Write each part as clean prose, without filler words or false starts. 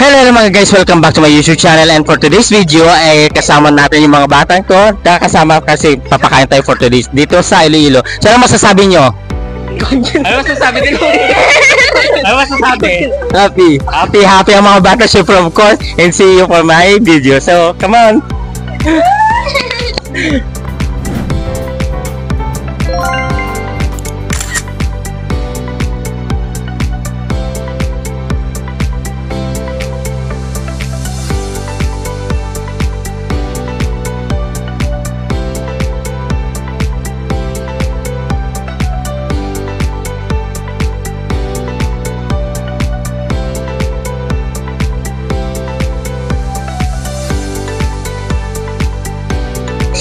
Hello mga guys, welcome back to my YouTube channel, and for today's video ay kasama natin yung mga batang to. Kasama kasi papakain tayo for today's dito sa Iloilo. So ano masasabi nyo? Ano masasabi din ko? Ano masasabi? Happy ang mga bata syempre, of course, and see you for my video. So come on.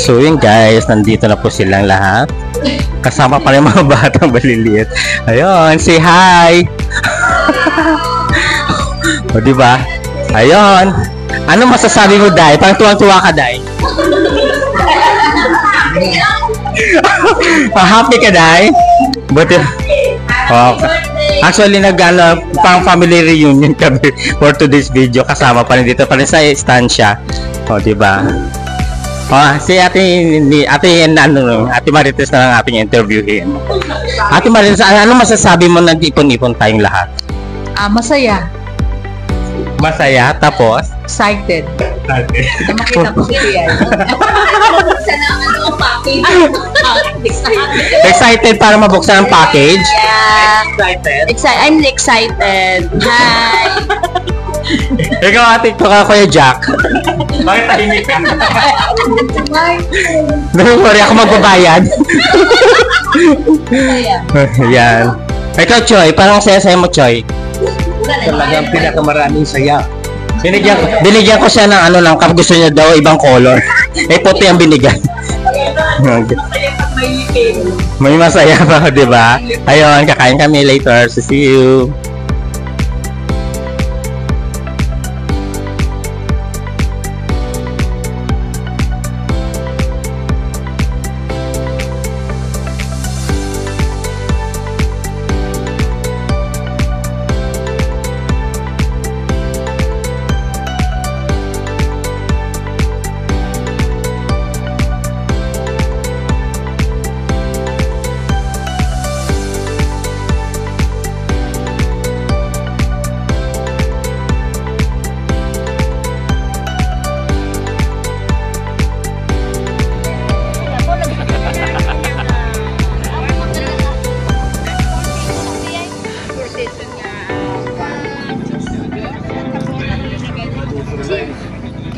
So yun guys, nandito na po silang lahat. Kasama pa rin mga batang maliliit. Ayun, say hi! O diba? Ayun! Ano masasabi mo, Day? Parang tuwang-tuwa ka, Day? Happy ka, Day? Buti... Okay. Actually, pang family reunion kami for today's video. Kasama pa rin dito pa rin sa estansya. O diba? Si Ate Marites na lang ating interviewin. Ate Marites, ano masasabi mo nag-ipon-ipon tayong lahat? Masaya. Masaya, tapos? Excited. Na makita ko si Rian. Sana ang package. Excited para mabuksan ang package? Yeah. I'm excited. Hi. Ikaw ate, ito ka Kuya Jack. Bakit tahimik ka? Don't worry, ako magbabayad. Yan. Ikaw Choy, parang saya-saya mo Choy. Talagang pinakamaraming saya. Binigyan ko siya ng ano lang, kapag gusto niya daw ibang color. Puti ang binigyan. May masaya pa, di ba? Ayun, kakain kami later. So, see you.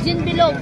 Gin below.